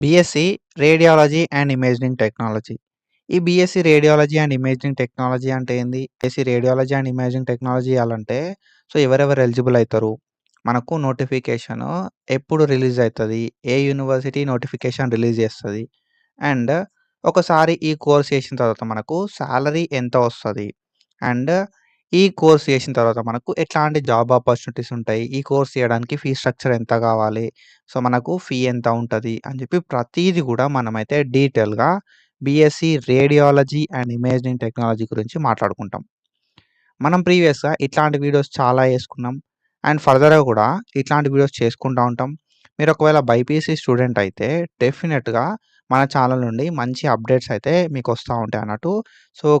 BSc radiology and imaging technology. ఈ BSc radiology and imaging technology అంటే ఏంది? BSc radiology and imaging technology చేయాలంటే ఎవరెవరు ఎలిజిబుల్ అయితారు? మనకు నోటిఫికేషను ఎప్పుడు రిలీజ్ అయితది? ఏ యూనివర్సిటీ నోటిఫికేషన్ రిలీజ్ చేస్తది? అండ్ ఒకసారి ఈ కోర్స్ చేసిన తర్వాత మనకు సాలరీ ఎంత వస్తది? అండ్ ఈ కోర్స్ చేసిన తర్వాత మనకు ఎట్లాంటి జాబ్ ఆపర్చునిటీస్ ఉంటాయి? ఈ కోర్స్ చేయడానికి ఫీ స్ట్రక్చర్ ఎంత కావాలి? మనకు ఫీ ఎంత ఉంటది? అని చెప్పి ప్రతీది కూడా మనమైతే డీటెయిల్‌గా BSc radiology and imaging technology గురించి మాట్లాడుకుంటాం. మనం ప్రీవియస్‌గా ఇట్లాంటి వీడియోస్ చాలా చేసుకున్నాం. అండ్ ఫర్దర్‌గా కూడా ఇట్లాంటి వీడియోస్ చేసుకుంటా ఉంటాం. మీరు ఒకవేళ బైపీసీ స్టూడెంట్ అయితే డెఫినిట్‌గా మన ఛానల్ నుండి మంచి అప్డేట్స్ అయితే మీకొస్తా ఉంటాయి అన్నట్టు.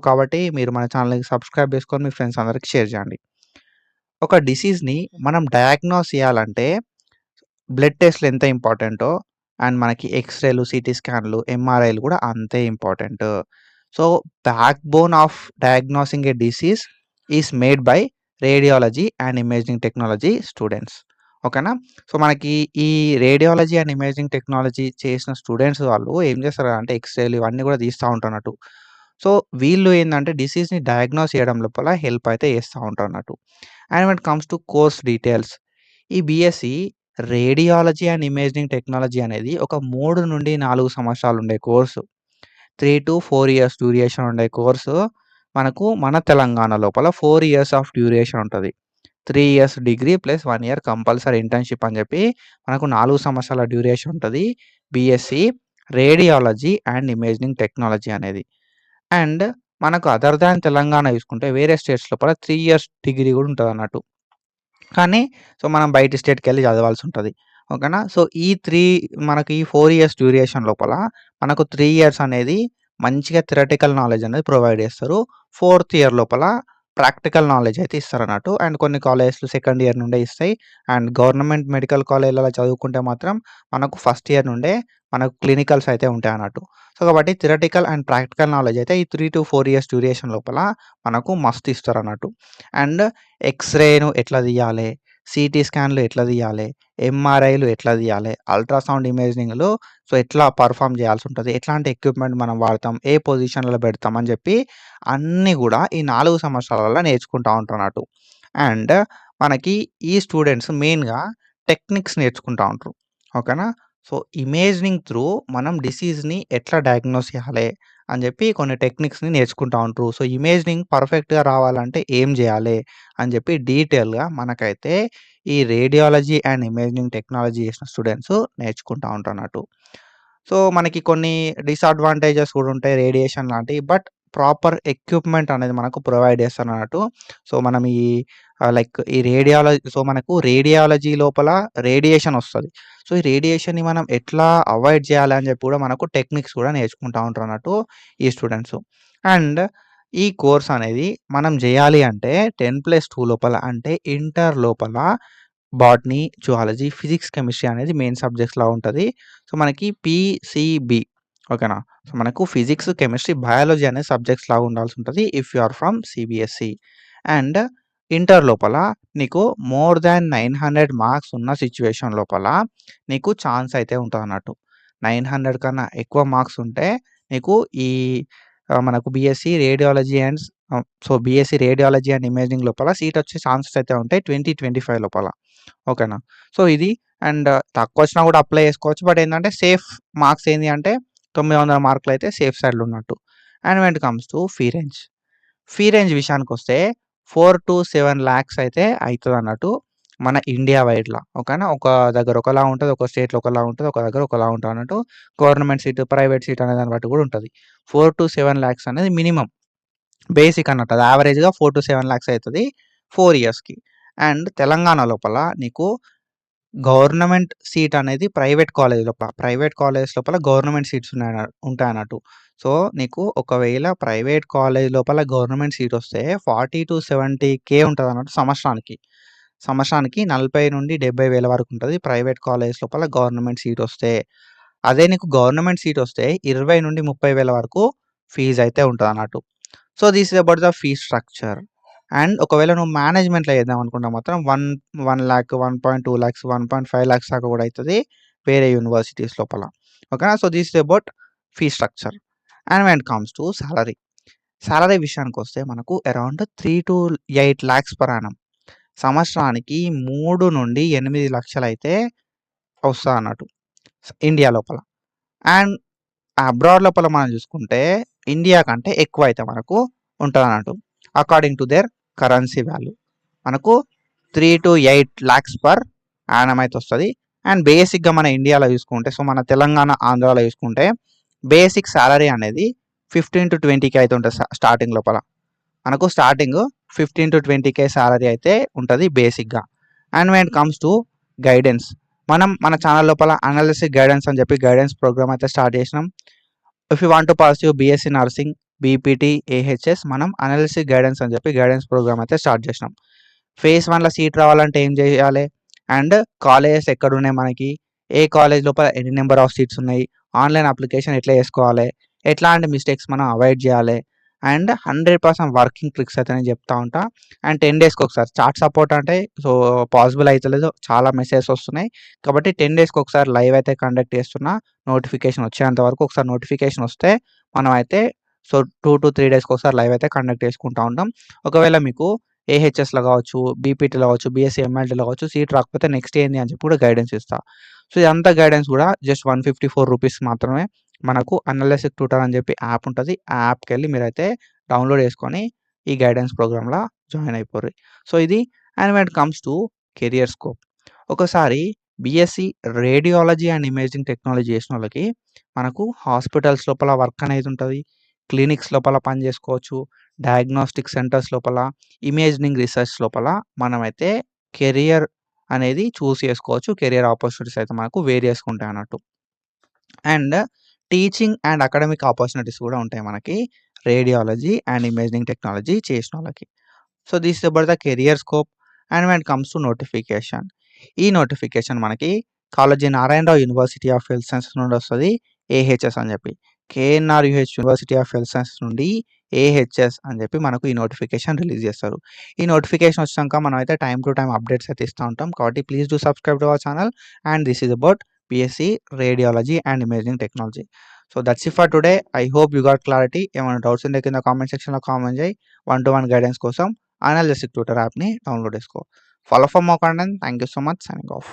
కాబట్టి మీరు మన ఛానల్‌ని సబ్స్క్రైబ్ చేసుకొని మీ ఫ్రెండ్స్ అందరికి షేర్ చేయండి. ఒక డిసీజ్‌ని మనం డయాగ్నోస్ చేయాలంటే బ్లడ్ టెస్ట్‌లు ఎంత ఇంపార్టెంటో అండ్ మనకి ఎక్స్‌రేలు, సీటీ స్కాన్‌లు, ఎంఆర్ఐలు కూడా అంతే important. So, back bone of diagnosing a disease is made by radiology and imaging technology students. ఓకేనా? మనకి ఈ రేడియాలజీ అండ్ ఇమేజింగ్ టెక్నాలజీ చేసిన స్టూడెంట్స్ వాళ్ళు ఏం చేస్తారంటే ఎక్స్‌రేలు ఇవన్నీ కూడా తీస్తా ఉంటారన్నట్టు. వీళ్ళు ఏందంటే డిసీజ్‌ని డయాగ్నోస్ చేయడం లోపల హెల్ప్ అయితే చేస్తా ఉంటారన్నట్టు. And when it comes to course details, ఈ BSc radiology and imaging technology అనేది ఒక 3-4 సంవత్సరాలు ఉండే కోర్సు. 3-4 ఇయర్స్ డ్యూరేషన్ ఉండే కోర్సు మనకు మన తెలంగాణ లోపల 4 ఇయర్స్ ఆఫ్ డ్యూరేషన్ ఉంటది. 3 years degree plus 1 year compulsory internship అని చెప్పి మనకు 4 సంవత్సరాల డ్యూరేషన్ ఉంటది. BSc radiology and imaging technology అనేది. అండ్ మనకు అదర్ దాన్ తెలంగాణ చూసుకుంటే వేరే స్టేట్స్ లోపల 3 ఇయర్స్ డిగ్రీ కూడా ఉంటదన్నట్టు. కానీ మనం బయట స్టేట్‌కెళ్ళి చదవాల్సి ఉంటది. ఓకేనా? ఈ 4 ఇయర్స్ డ్యూరేషన్ లోపల మనకు 3 ఇయర్స్ అనేది మంచిగా థియరటికల్ నాలెడ్జ్ అనేది ప్రొవైడ్ చేస్తారు. ఫోర్త్ ఇయర్ లోపల ప్రాక్టికల్ నాలెడ్జ్ అయితే ఇస్తారన్నట్టు. అండ్ కొన్ని కాలేజెస్‌లో సెకండ్ ఇయర్ నుండే ఇస్తాయి. అండ్ గవర్నమెంట్ మెడికల్ కాలేజ్‌లలో చదువుకుంటే మాత్రం మనకు ఫస్ట్ ఇయర్ నుండే మనకు క్లినికల్స్ అయితే ఉంటాయన్నట్టు. కాబట్టి థియరటికల్ అండ్ ప్రాక్టికల్ నాలెడ్జ్ అయితే ఈ 3-4 ఇయర్స్ డ్యూరేషన్ లోపల మనకు మస్తు ఇస్తారన్నట్టు. అండ్ ఎక్స్‌రేను ఎట్లా తీయాలే, సీటీ స్కాన్‌లు ఎట్లా తీయాలే, ఎంఆర్ఐలు ఎట్లా తీయాలే, అల్ట్రాసౌండ్ ఇమేజింగ్‌లో ఎట్లా పర్ఫార్మ్ చేయాల్సుంటది, ఎట్లాంటి ఎక్విప్‌మెంట్ మనం వాడతాం, ఏ పొజిషన్‌లో పెడతాం అని చెప్పి అన్నీ గూడా ఈ 4 సంవత్సరాలలో నేర్చుకుంటా ఉంటారన్నట్టు. అండ్ మనకి ఈ స్టూడెంట్స్ మెయిన్‌గా టెక్నిక్స్ నేర్చుకుంటా ఉంటారు. ఓకేనా? ఇమేజింగ్ త్రూ మనం డిసీజ్‌ని ఎట్లా డయాగ్నోస్ చేయాలే అని చెప్పి కొన్ని టెక్నిక్స్‌ని నేర్చుకుంటా ఉంటారు. ఇమేజింగ్ పర్ఫెక్ట్‌గా రావాలంటే ఏం చేయాలే అని చెప్పి డీటెయిల్‌గా మనకైతే ఈ రేడియాలజీ అండ్ ఇమేజింగ్ టెక్నాలజీ చేసిన స్టూడెంట్స్ నేర్చుకుంటా ఉంటారన్నట్టు. మనకి కొన్ని డిసడ్వాంటేజెస్ కూడా ఉంటాయి రేడియేషన్ లాంటివి. బట్ ప్రాపర్ ఎక్విప్‌మెంట్ అనేది మనకు ప్రొవైడ్ చేస్తారన్నట్టు. మనం ఈ లైక్ ఈ మనకు రేడియాలజీ లోపల రేడియేషన్ వస్తది. ఈ రేడియేషన్‌ని మనం ఎట్లా అవాయిడ్ చేయాలి అని చెప్పి కూడా మనకు టెక్నిక్స్ కూడా నేర్చుకుంటా ఉంటారన్నట్టు ఈ స్టూడెంట్స్. అండ్ ఈ కోర్స్ అనేది మనం చేయాలి అంటే 10+2 లోపల అంటే ఇంటర్ లోపల బాటనీ, జువాలజీ, ఫిజిక్స్, కెమిస్ట్రీ అనేది మెయిన్ సబ్జెక్ట్స్‌లా ఉంటది. మనకి పీసీబీ ఓకేనా? మనకు ఫిజిక్స్, కెమిస్ట్రీ, బయాలజీ అనే సబ్జెక్ట్స్ లాగా ఉండాల్సుంటది if you are from CBSE. And inter లోపల నీకు మోర్ థాన్ 900 మార్క్స్ ఉన్న సిట్యుయేషన్ లోపల నీకు ఛాన్స్ అయితే ఉంటదన్నట్టు. 900 కన్నా ఎక్కువ మార్క్స్ ఉంటే నీకు ఈ మనకు BSc radiology and BSc radiology and imaging లోపల సీట్ వచ్చే ఛాన్సెస్ అయితే ఉంటాయి 2025 లోపల. ఓకేనా? ఇది అండ్ తక్కువొచ్చినా కూడా అప్లై చేసుకోవచ్చు. బట్ ఏందంటే సేఫ్ మార్క్స్ ఏంది అంటే 900 మార్కులయితే సేఫ్ సైడ్‌లో ఉన్నట్టు. And when it comes to fee range. Fee range విషయానికొస్తే 4-7 లాక్స్ అయితే అయితదన్నట్టు మన ఇండియా వైడ్‌ల. ఓకేనా? ఒక దగ్గర ఒకలా ఉంటది. ఒక స్టేట్‌లో ఒకలా ఉంటది. ఒక దగ్గర ఒకలా ఉంటదన్నట్టు. గవర్నమెంట్ సీట్, ప్రైవేట్ సీట్ అనే దాన్ని బట్టి కూడా ఉంటది. 4-7 లాక్స్ అనేది మినిమమ్. బేసిక్ అన్నట్టు. అది యావరేజ్‌గా 4-7 లాక్స్ అయితది 4 ఇయర్స్‌కి. అండ్ తెలంగాణ లోపల నీకు గవర్నమెంట్ సీట్ అనేది ప్రైవేట్ కాలేజ్ లోపల గవర్నమెంట్ సీట్స్ ఉంటాయన్నట్టు. నీకు ఒకవేళ ప్రైవేట్ కాలేజ్ లోపల గవర్నమెంట్ సీట్ వస్తే 40-70K ఉంటదన్నట్టు సంవత్సరానికి. సంవత్సరానికి 40,000-70,000 వరకు ఉంటది. ప్రైవేట్ కాలేజ్ లోపల గవర్నమెంట్ సీట్ వస్తే. అదే నీకు గవర్నమెంట్ సీట్ వస్తే 20,000-30,000 వరకు ఫీజ్ అయితే ఉంటదన్నట్టు. This is about the fee structure. And ఒకవేళ నువ్వు మేనేజ్మెంట్‌లో చేద్దాం అనుకుంటే మాత్రం 1,00,000, 1.2 లాక్స్, 1.5 లాక్స్ దాకా కూడా అయితది వేరే యూనివర్సిటీస్ లోపల. ఓకేనా. So this is about fee structure. And when it comes to salary, salary విషయానికి వస్తే మనకు around 3 to 8 lakhs per annum, సంవత్సరానికి 3 నుండి 8 లక్షలు అయితే వస్తుంది అన్నట్టు ఇండియా లోపల. అండ్ అబ్రాడ్ లోపల మనం చూసుకుంటే ఇండియా కంటే ఎక్కువ అయితే మనకు ఉంటుంది అన్నట్టు according to their currency value. మనకు 3 to 8 lakhs పర్ యానం అయితే వస్తుంది. అండ్ బేసిక్గా మన ఇండియాలో చూసుకుంటే, సో మన తెలంగాణ ఆంధ్రాలో చూసుకుంటే బేసిక్ సాలరీ అనేది 15 to 20K అయితే ఉంటుంది స్టార్టింగ్ లోపల. మనకు స్టార్టింగ్ 15 to 20K సాలరీ అయితే ఉంటుంది బేసిక్గా. And when it comes to guidance, మనం మన ఛానల్ లోపల అనాలిసిస్ గైడెన్స్ అని చెప్పి గైడెన్స్ ప్రోగ్రామ్ అయితే స్టార్ట్ చేసినాం. If you want to pursue BSc nursing, BPT, AHS, మనం అనాలిసిస్ గైడెన్స్ అని చెప్పి గైడెన్స్ ప్రోగ్రామ్ అయితే స్టార్ట్ చేసినాం. ఫేజ్ 1లో సీట్ రావాలంటే ఏం చేయాలి, అండ్ కాలేజెస్ ఎక్కడ ఉన్నాయి మనకి, ఏ కాలేజ్ లోపల ఎన్ని నెంబర్ ఆఫ్ సీట్స్ ఉన్నాయి, ఆన్లైన్ అప్లికేషన్ ఎట్లా చేసుకోవాలి, ఎట్లాంటి మిస్టేక్స్ మనం అవాయిడ్ చేయాలి, అండ్ 100% వర్కింగ్ ట్రిక్స్ అయితే నేను చెప్తా ఉంటా. అండ్ 10 daysకి ఒకసారి చాట్ సపోర్ట్ అంటే సో పాసిబుల్ అవుతలేదు, చాలా మెసేజెస్ వస్తున్నాయి కాబట్టి 10 daysకి ఒకసారి లైవ్ అయితే కండక్ట్ చేస్తున్నా. నోటిఫికేషన్ వచ్చేంత వరకు ఒకసారి నోటిఫికేషన్ వస్తే మనం అయితే సో 2 to 3 daysకి ఒకసారి లైవ్ అయితే కండక్ట్ చేసుకుంటూ ఉంటాం. ఒకవేళ మీకు ఏహెచ్ఎస్లో కావచ్చు, బీపీటీలో కావచ్చు, బీఎస్సీ ఎంఎల్టీలో కావచ్చు సీట్ రాకపోతే నెక్స్ట్ ఏంది అని చెప్పి కూడా గైడెన్స్ ఇస్తా. సో ఇదంతా గైడెన్స్ కూడా జస్ట్ 154 రూపీస్ మాత్రమే. మనకు అనలిసిస్ ట్యూటర్ అని చెప్పి యాప్ ఉంటుంది, ఆ యాప్కి వెళ్ళి మీరైతే డౌన్లోడ్ చేసుకొని ఈ గైడెన్స్ ప్రోగ్రామ్లో జాయిన్ అయిపోర్రి. సో ఇది. And when it comes to career scope, ఒకసారి BSc radiology and imaging technology చేసిన వాళ్ళకి మనకు హాస్పిటల్స్ లోపల వర్క్ అనేది ఉంటుంది, క్లినిక్స్ లోపల పని చేసుకోవచ్చు, డయాగ్నోస్టిక్ సెంటర్స్ లోపల, ఇమేజింగ్ రీసెర్చ్ లోపల మనమైతే కెరియర్ అనేది చూస్ చేసుకోవచ్చు. కెరియర్ ఆపర్చునిటీస్ అయితే మనకు వేరియస్గా ఉంటాయి అన్నట్టు. And teaching and academic opportunities కూడా ఉంటాయి మనకి రేడియాలజీ అండ్ ఇమేజింగ్ టెక్నాలజీ చేసిన వాళ్ళకి. So this is about the career scope. And when it comes to notification, ఈ నోటిఫికేషన్ మనకి Kaloji Narayana Rao university of health sciences నుండి వస్తుంది, ఏహెచ్ఎస్ అని చెప్పి. KNRUHS university of health sciences నుండి ఏహెచ్ఎస్ అని చెప్పి మనకు ఈ నోటిఫికేషన్ రిలీజ్ చేస్తారు. ఈ నోటిఫికేషన్ వచ్చాక మనం అయితే టైం టు టైం అప్డేట్స్ అయితే ఇస్తూ ఉంటాం కాబట్టి please do subscribe to our channel. And this is about BSc radiology and imaging technology. So that's it for today. I hope you got clarity. ఏమైనా డౌట్స్ ఉంటే కింద కామెంట్ సెక్షన్లో comment చేయి. 1-to-1 guidance కోసం అనాలిసిస్ ట్యూటర్ యాప్ని download చేసుకో. Follow for more content. Thank you so much. Signing off.